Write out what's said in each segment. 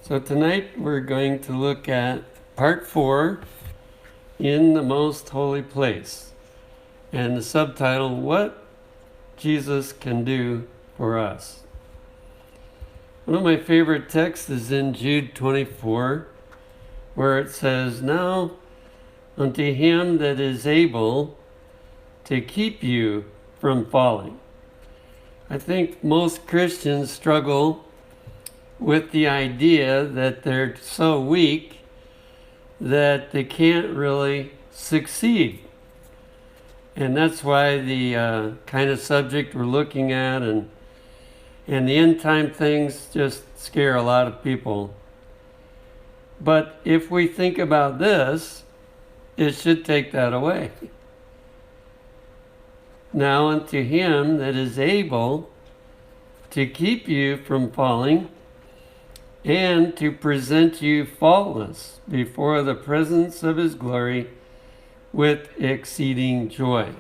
So tonight we're going to look at part 4, In the Most Holy Place, and the subtitle, What Jesus Can Do for Us. One of my favorite texts is in Jude 24, where it says, Now unto him that is able to keep you from falling. I think most Christians struggle with the idea that they're so weak that they can't really succeed. And that's why the kind of subject we're looking at and the end time things just scare a lot of people. But if we think about this, it should take that away. Now unto him that is able to keep you from falling and to present you faultless before the presence of his glory with exceeding joy.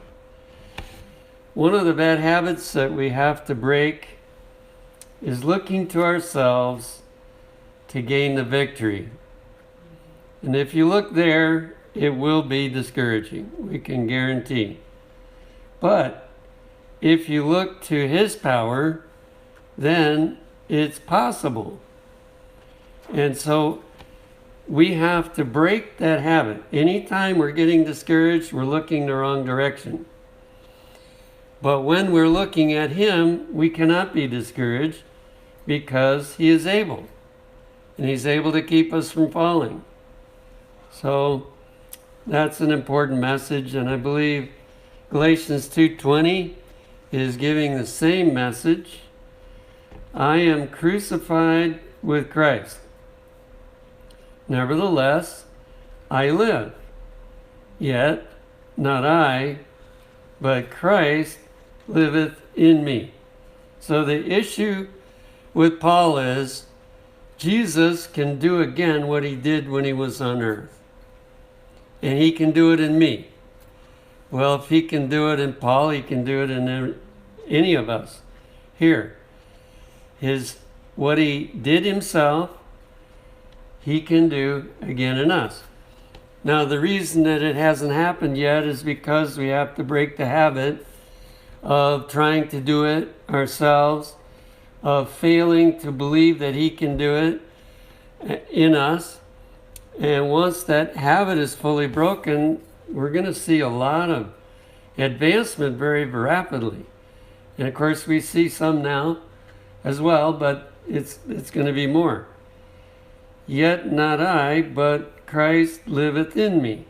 One of the bad habits that we have to break is looking to ourselves to gain the victory. And if you look there, it will be discouraging, we can guarantee. But if you look to his power, then it's possible. And so we have to break that habit. Anytime we're getting discouraged, we're looking the wrong direction. But when we're looking at him, we cannot be discouraged because he is able. And he's able to keep us from falling. So that's an important message, and I believe Galatians 2:20 is giving the same message. I am crucified with Christ. Nevertheless, I live. Yet not I, but Christ liveth in me. So the issue with Paul is Jesus can do again what he did when he was on earth. And he can do it in me. Well, if he can do it in Paul, he can do it in any of us here. What he did himself, he can do again in us. Now, the reason that it hasn't happened yet is because we have to break the habit of trying to do it ourselves, of failing to believe that he can do it in us. And once that habit is fully broken, we're going to see a lot of advancement very rapidly. And of course, we see some now as well, but it's going to be more. Yet not I, but Christ liveth in me.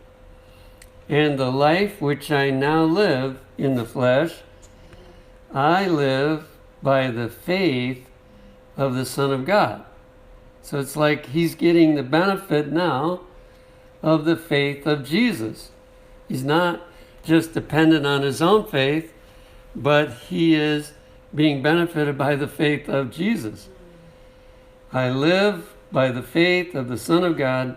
And the life which I now live in the flesh, I live by the faith of the Son of God. So it's like he's getting the benefit now of the faith of Jesus. He's not just dependent on his own faith, but he is being benefited by the faith of Jesus. I live by the faith of the Son of God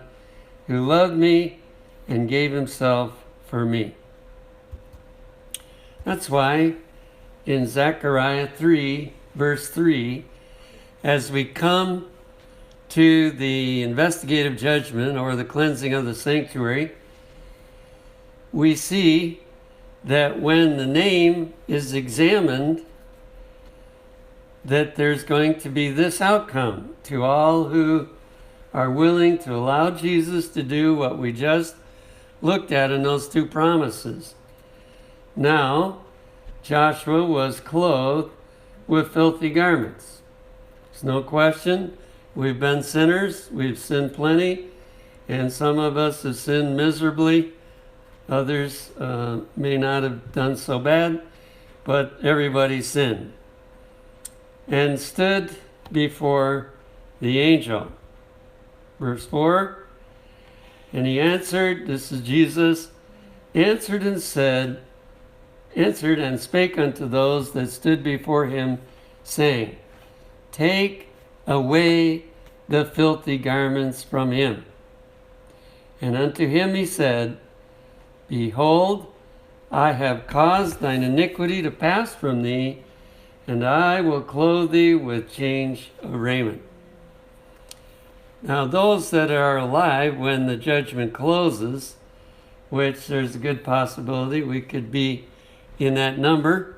who loved me and gave himself for me. That's why in Zechariah 3, verse 3, as we come to the investigative judgment or the cleansing of the sanctuary, we see that when the name is examined, that there's going to be this outcome to all who are willing to allow Jesus to do what we just looked at in those two promises. Now, Joshua was clothed with filthy garments. There's no question. We've been sinners. We've sinned plenty. And some of us have sinned miserably. Others may not have done so bad, but everybody sinned. And stood before the angel. Verse 4, and he answered, this is Jesus, answered and spake unto those that stood before him, saying, Take away the filthy garments from him. And unto him he said, Behold, I have caused thine iniquity to pass from thee, and I will clothe thee with change of raiment. Now, those that are alive when the judgment closes, which there's a good possibility we could be in that number,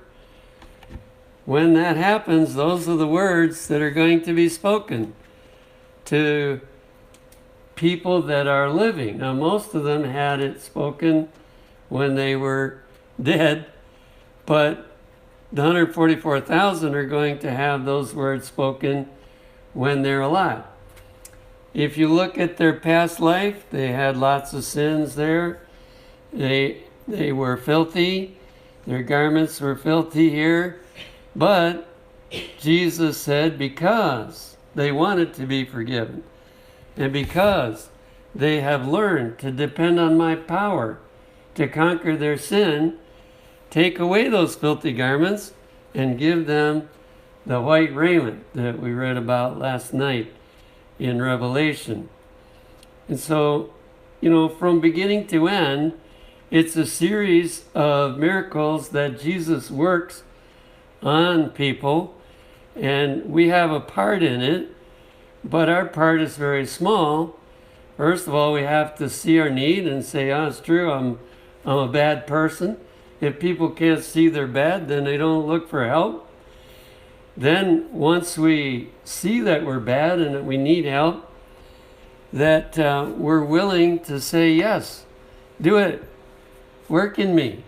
when that happens, those are the words that are going to be spoken to people that are living. Now, most of them had it spoken when they were dead, but the 144,000 are going to have those words spoken when they're alive. If you look at their past life, they had lots of sins there. They were filthy. Their garments were filthy here. But Jesus said, because they wanted to be forgiven, and because they have learned to depend on my power to conquer their sin, take away those filthy garments and give them the white raiment that we read about last night in Revelation. And so, from beginning to end, it's a series of miracles that Jesus works on people, and we have a part in it, but our part is very small. First of all, we have to see our need and say, it's true, I'm a bad person. If people can't see they're bad, then they don't look for help. Then once we see that we're bad and that we need help, that we're willing to say, yes, do it. Work in me.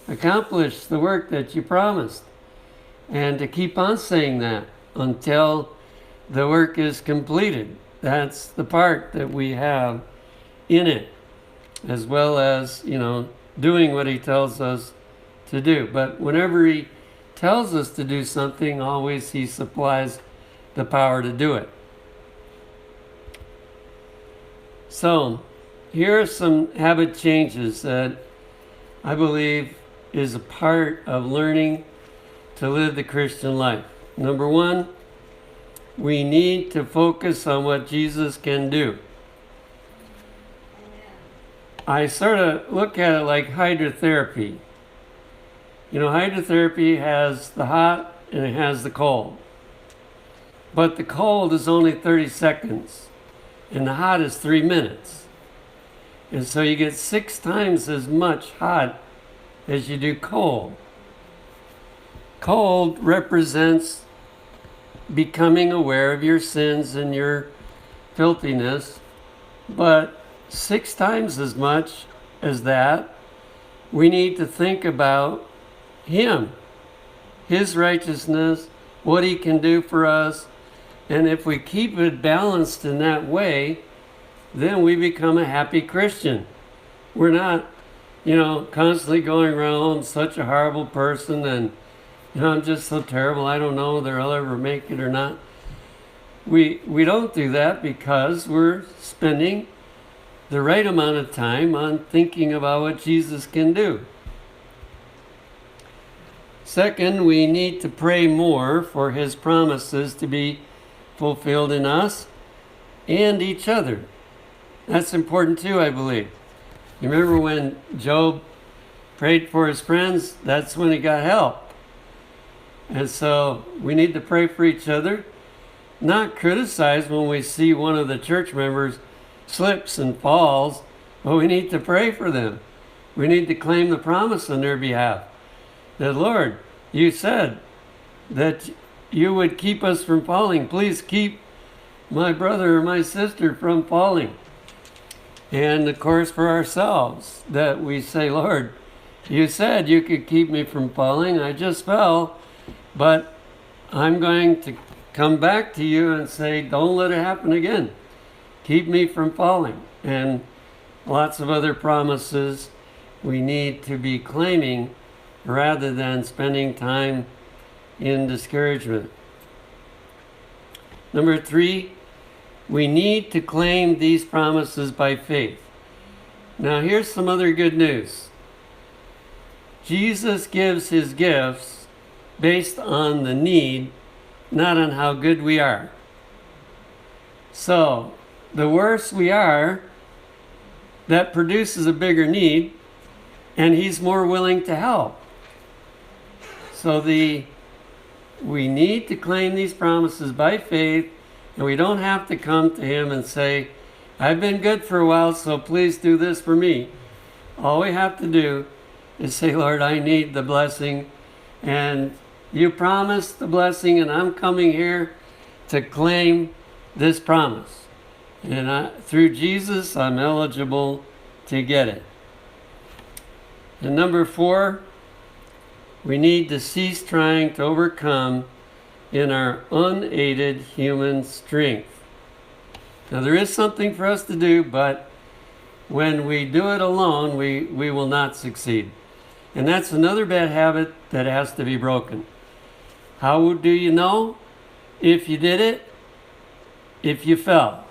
Accomplish the work that you promised. And to keep on saying that until the work is completed. That's the part that we have in it, as well as, doing what he tells us to do. But whenever he tells us to do something, always he supplies the power to do it. So, here are some habit changes that I believe is a part of learning to live the Christian life. Number one, we need to focus on what Jesus can do. I sort of look at it like hydrotherapy. Hydrotherapy has the hot and it has the cold. But the cold is only 30 seconds and the hot is 3 minutes. And so you get 6 times as much hot as you do cold. Cold represents becoming aware of your sins and your filthiness, but 6 times as much as that, we need to think about him, his righteousness, what he can do for us, and if we keep it balanced in that way, then we become a happy Christian. We're not, constantly going around, I'm such a horrible person, and I'm just so terrible, I don't know whether I'll ever make it or not. We don't do that because we're spending the right amount of time on thinking about what Jesus can do. Second, we need to pray more for his promises to be fulfilled in us and each other. That's important too, I believe. You remember when Job prayed for his friends? That's when he got help. And so we need to pray for each other, not criticize when we see one of the church members slips and falls, but we need to pray for them. We need to claim the promise on their behalf. That, Lord, you said that you would keep us from falling. Please keep my brother or my sister from falling. And of course for ourselves, that we say, Lord, you said you could keep me from falling. I just fell. But I'm going to come back to you and say, don't let it happen again. Keep me from falling. And lots of other promises we need to be claiming rather than spending time in discouragement. Number 3, we need to claim these promises by faith. Now here's some other good news. Jesus gives his gifts based on the need, not on how good we are. So, the worse we are, that produces a bigger need, and he's more willing to help. So we need to claim these promises by faith And we don't have to come to him and say, I've been good for a while, so please do this for me. All we have to do is say, Lord, I need the blessing, and you promised the blessing, and I'm coming here to claim this promise. And through Jesus, I'm eligible to get it. And number 4, we need to cease trying to overcome in our unaided human strength. Now, there is something for us to do, but when we do it alone, we will not succeed. And that's another bad habit that has to be broken. How do you know if you did it? If you fell.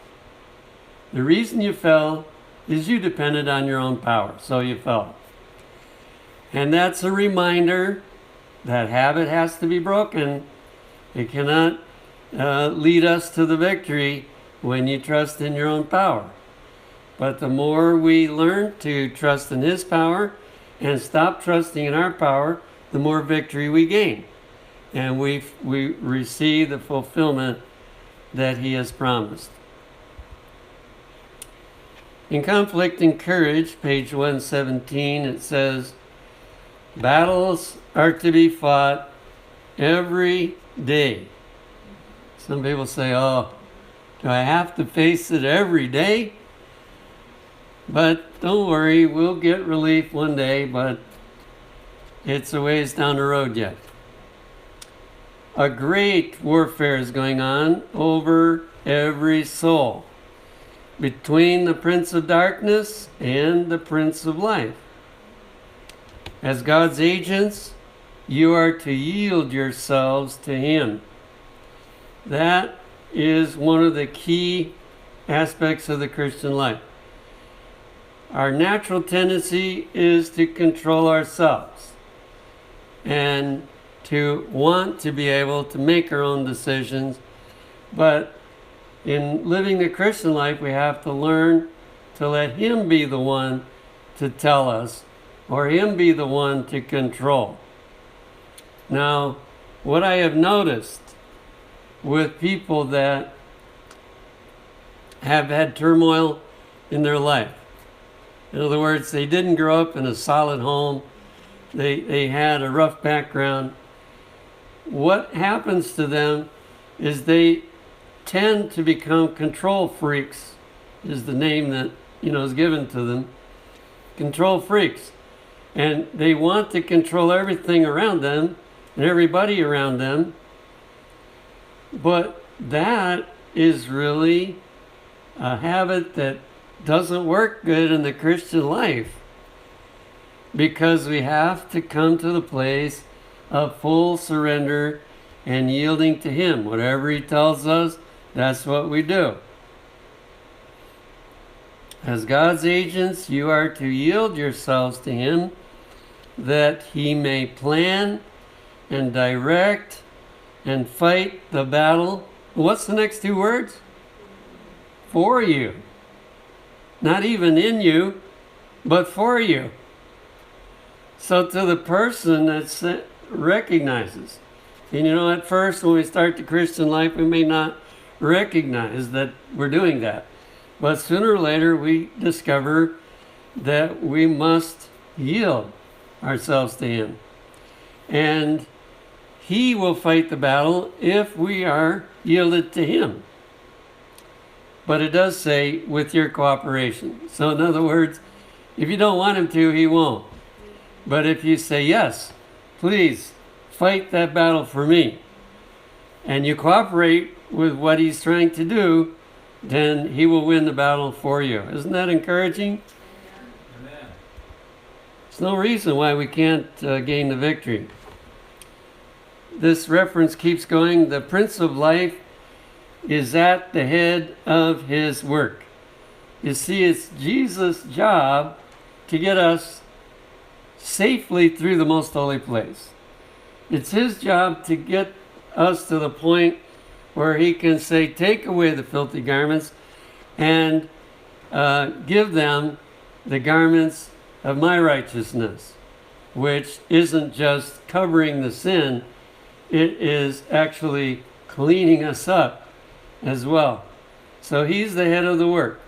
The reason you fell is you depended on your own power, so you fell. And that's a reminder that habit has to be broken. It cannot lead us to the victory when you trust in your own power. But the more we learn to trust in his power and stop trusting in our power, the more victory we gain. And we receive the fulfillment that he has promised. In Conflict and Courage, page 117, it says, battles are to be fought every day. Some people say, oh, do I have to face it every day? But don't worry, we'll get relief one day, but it's a ways down the road yet. A great warfare is going on over every soul, between the Prince of Darkness and the Prince of Life. As God's agents, you are to yield yourselves to him. That is one of the key aspects of the Christian life. Our natural tendency is to control ourselves and to want to be able to make our own decisions. But in living the Christian life, we have to learn to let him be the one to tell us, or him be the one to control. Now, what I have noticed with people that have had turmoil in their life, in other words, they didn't grow up in a solid home, they had a rough background, what happens to them is they tend to become control freaks, is the name that is given to them. Control freaks. And they want to control everything around them and everybody around them. But that is really a habit that doesn't work good in the Christian life, because we have to come to the place of full surrender and yielding to him. Whatever he tells us, that's what we do. As God's agents, you are to yield yourselves to him, that he may plan and direct and fight the battle. What's the next 2 words? For you. Not even in you, but for you. So to the person that recognizes, and at first when we start the Christian life, we may not recognize that we're doing that. But sooner or later, we discover that we must yield ourselves to him. And he will fight the battle if we are yielded to him. But it does say, with your cooperation. So in other words, if you don't want him to, he won't. But if you say, yes, please fight that battle for me, and you cooperate with what he's trying to do, then he will win the battle for you. Isn't that encouraging? Amen. There's no reason why we can't gain the victory. This reference keeps going. The Prince of Life is at the head of his work. You see, it's Jesus' job to get us safely through the most holy place. It's his job to get us to the point where he can say, take away the filthy garments and give them the garments of my righteousness, which isn't just covering the sin, it is actually cleaning us up as well. So he's the head of the work.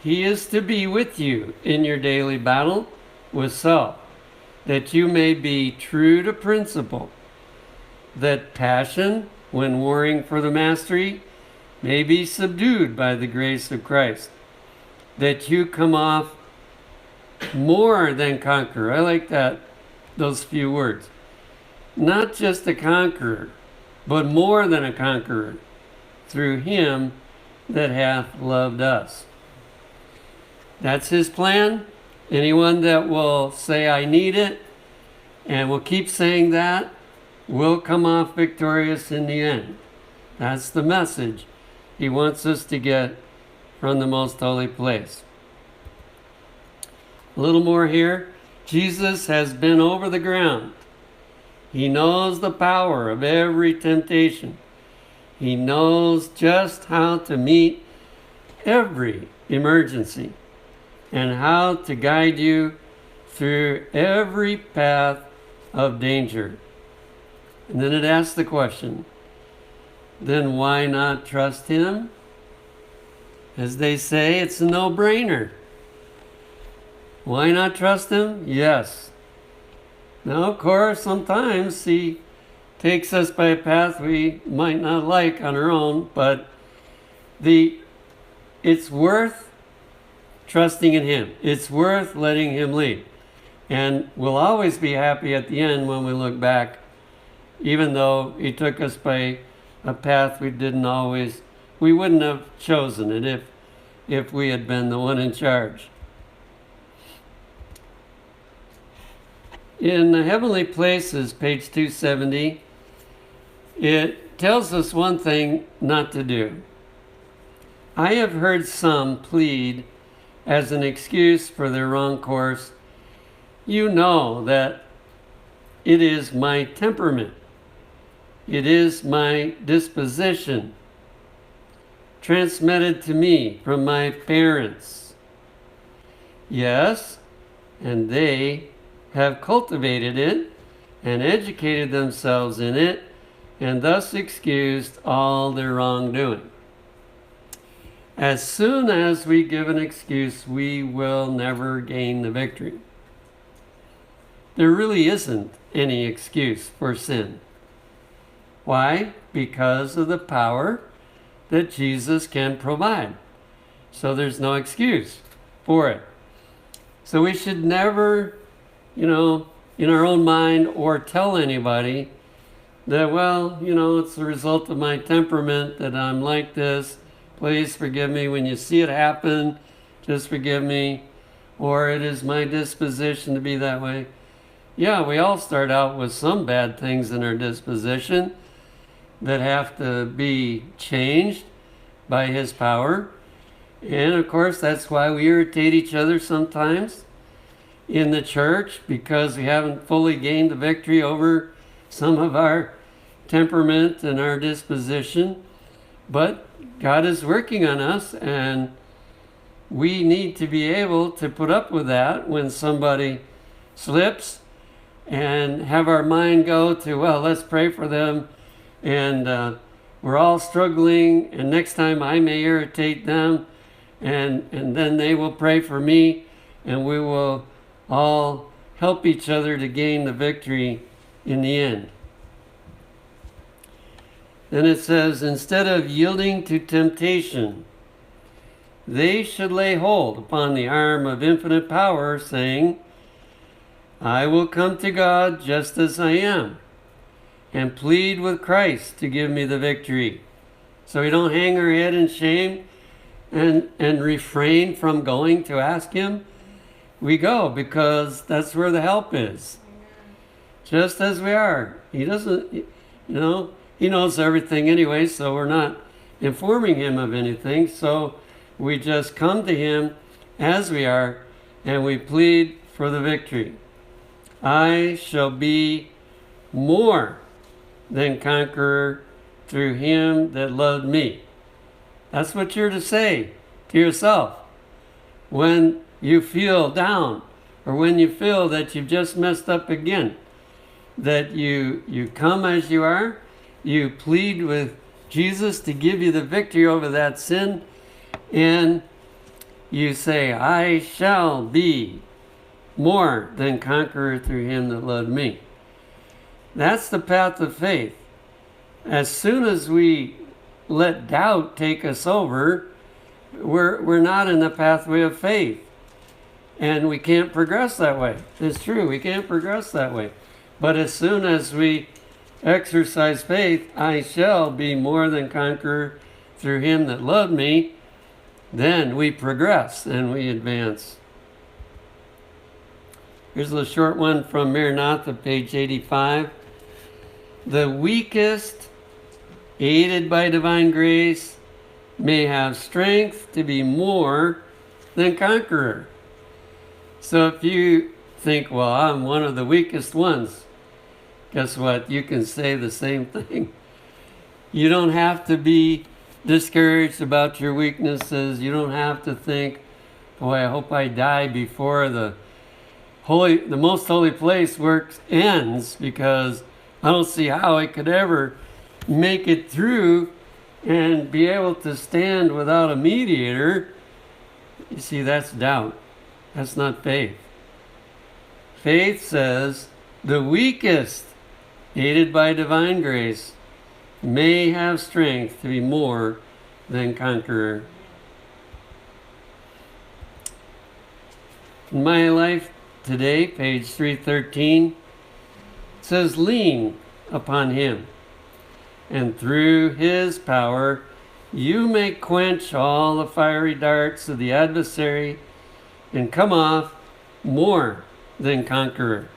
He is to be with you in your daily battle with self, that you may be true to principle, that passion, when warring for the mastery, may be subdued by the grace of Christ, that you come off more than conqueror. I like those few words. Not just a conqueror, but more than a conqueror, through him that hath loved us. That's his plan. Anyone that will say, I need it, and will keep saying that, will come off victorious in the end. That's the message he wants us to get from the most holy place. A little more here. Jesus has been over the ground. He knows the power of every temptation. He knows just how to meet every emergency and how to guide you through every path of danger. And then it asks the question, then why not trust him? As they say, it's a no-brainer. Why not trust him? Yes. Now, of course, sometimes he takes us by a path we might not like on our own, but it's worth trusting in him. It's worth letting him lead. And we'll always be happy at the end when we look back, even though he took us by a path we wouldn't have chosen it if we had been the one in charge. In the Heavenly Places, page 270, it tells us one thing not to do. I have heard some plead as an excuse for their wrong course, you know that it is my temperament. It is my disposition, transmitted to me from my parents. Yes, and they have cultivated it and educated themselves in it, and thus excused all their wrongdoing. As soon as we give an excuse, we will never gain the victory. There really isn't any excuse for sin. Why? Because of the power that Jesus can provide. So there's no excuse for it. So we should never, in our own mind or tell anybody that, well, it's the result of my temperament that I'm like this. Please forgive me when you see it happen. Just forgive me. Or it is my disposition to be that way. Yeah, we all start out with some bad things in our disposition that have to be changed by his power. And of course, that's why we irritate each other sometimes in the church, because we haven't fully gained the victory over some of our temperament and our disposition. But God is working on us, and we need to be able to put up with that when somebody slips, and have our mind go to, well, let's pray for them, and we're all struggling, and next time I may irritate them, and then they will pray for me, and we will all help each other to gain the victory in the end. Then it says, instead of yielding to temptation, they should lay hold upon the arm of infinite power, saying, I will come to God just as I am, and plead with Christ to give me the victory. So we don't hang our head in shame and refrain from going to ask him. We go because that's where the help is. Just as we are. He doesn't, he knows everything anyway, so we're not informing him of anything. So we just come to him as we are, and we plead for the victory. I shall be more than conqueror through him that loved me. That's what you're to say to yourself when you feel down, or when you feel that you've just messed up again. That you come as you are, you plead with Jesus to give you the victory over that sin, and you say, I shall be more than conqueror through him that loved me. That's the path of faith. As soon as we let doubt take us over, we're not in the pathway of faith. And we can't progress that way. It's true, we can't progress that way. But as soon as we exercise faith, I shall be more than conqueror through him that loved me, then we progress and we advance. Here's a short one from Maranatha, page 85. The weakest, aided by divine grace, may have strength to be more than conqueror. So if you think, well, I'm one of the weakest ones, guess what? You can say the same thing. You don't have to be discouraged about your weaknesses. You don't have to think, boy, I hope I die before the most holy place work ends, because I don't see how I could ever make it through and be able to stand without a mediator. You see, that's doubt. That's not faith. Faith says the weakest, aided by divine grace, may have strength to be more than conqueror. In my life today, page 313, says, lean upon him, and through his power you may quench all the fiery darts of the adversary and come off more than conqueror.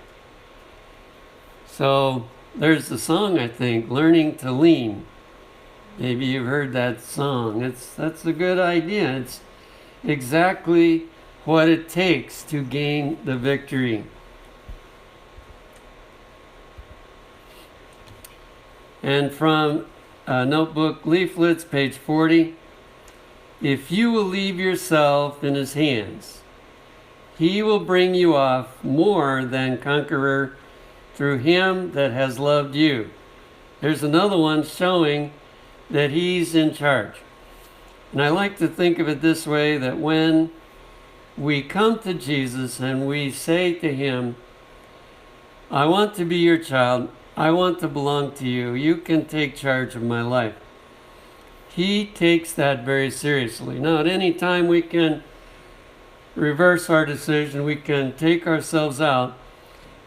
So there's the song, I think, Learning to Lean. Maybe you've heard that song. That's a good idea. It's exactly what it takes to gain the victory. And from Notebook Leaflets, page 40, if you will leave yourself in his hands, he will bring you off more than conqueror through him that has loved you. There's another one showing that he's in charge. And I like to think of it this way, that when we come to Jesus and we say to him, I want to be your child, I want to belong to you, you can take charge of my life. He takes that very seriously. Now, at any time we can reverse our decision, we can take ourselves out,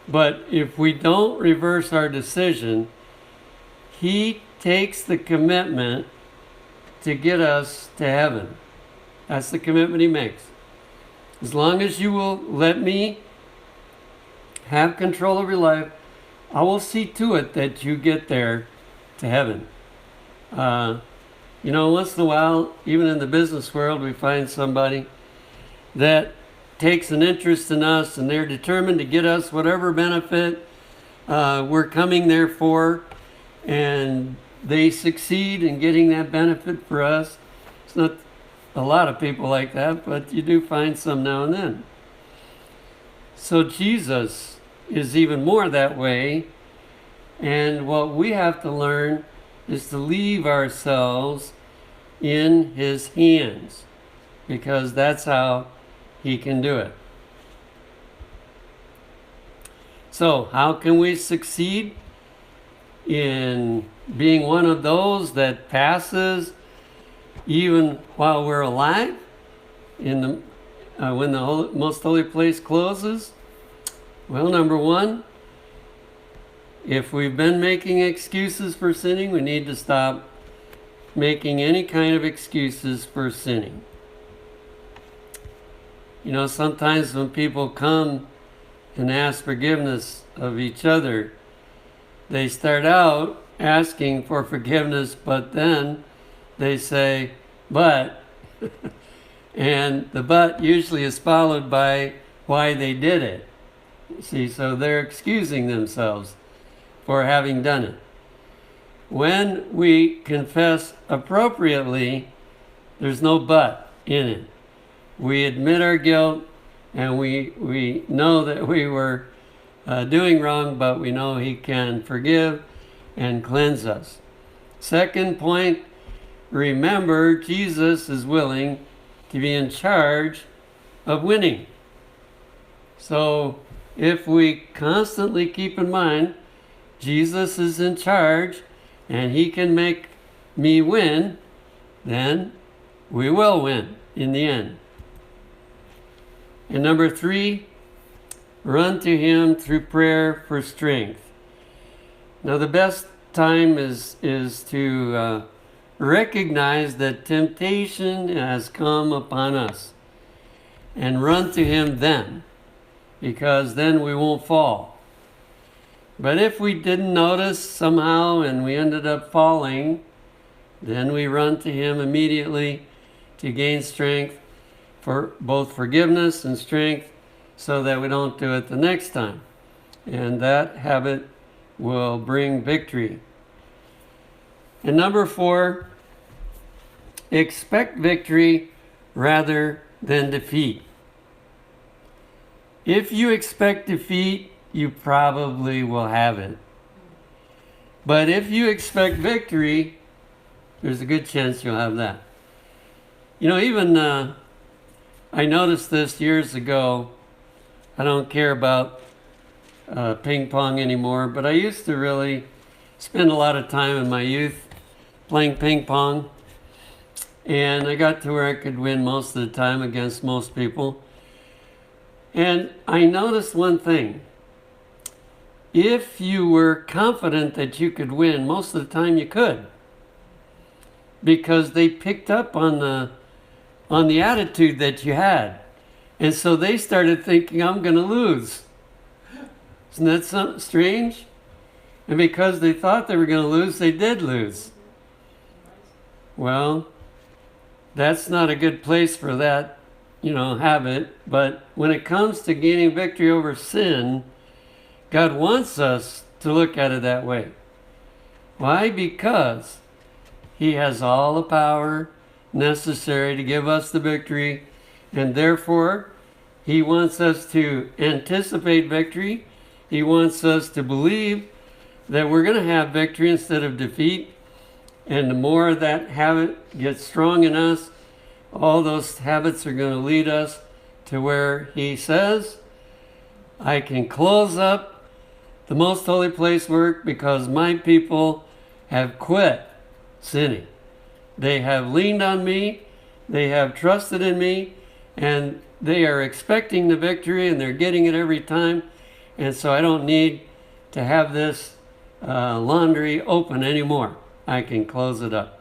but if we don't reverse our decision, he takes the commitment to get us to heaven. That's the commitment he makes. As long as you will let me have control of your life, I will see to it that you get there to heaven. Once in a while, even in the business world, we find somebody that takes an interest in us and they're determined to get us whatever benefit we're coming there for, and they succeed in getting that benefit for us. It's not a lot of people like that, but you do find some now and then. So Jesus is even more that way, and what we have to learn is to leave ourselves in his hands, because that's how he can do it. So how can we succeed in being one of those that passes even while we're alive in when the most holy place closes? Well, number one, if we've been making excuses for sinning, we need to stop making any kind of excuses for sinning. Sometimes when people come and ask forgiveness of each other, they start out asking for forgiveness, but then they say, but, and the but usually is followed by why they did it. See, so they're excusing themselves for having done it. When we confess appropriately, there's no but in it. We admit our guilt, and we know that we were doing wrong, but we know he can forgive and cleanse us. Second point, remember Jesus is willing to be in charge of winning. So if we constantly keep in mind Jesus is in charge and he can make me win, then we will win in the end. And number 3, run to him through prayer for strength. Now the best time is to recognize that temptation has come upon us and run to him then, because then we won't fall. But if we didn't notice somehow and we ended up falling, then we run to him immediately to gain strength, for both forgiveness and strength, so that we don't do it the next time. And that habit will bring victory. And number 4, expect victory rather than defeat. If you expect defeat, you probably will have it. But if you expect victory, there's a good chance you'll have that. You know, even I noticed this years ago. I don't care about ping pong anymore, but I used to really spend a lot of time in my youth playing ping pong. And I got to where I could win most of the time against most people. And I noticed one thing. If you were confident that you could win, most of the time you could. Because they picked up on the attitude that you had. And so they started thinking, I'm going to lose. Isn't that something strange? And because they thought they were going to lose, they did lose. Well, that's not a good place for that, habit. But when it comes to gaining victory over sin, God wants us to look at it that way. Why? Because he has all the power necessary to give us the victory, and therefore he wants us to anticipate victory. He wants us to believe that we're going to have victory instead of defeat. And the more that habit gets strong in us, all those habits are going to lead us to where he says, I can close up the most holy place work because my people have quit sinning. They have leaned on me, they have trusted in me, and they are expecting the victory, and they're getting it every time. And so I don't need to have this laundry open anymore. I can close it up.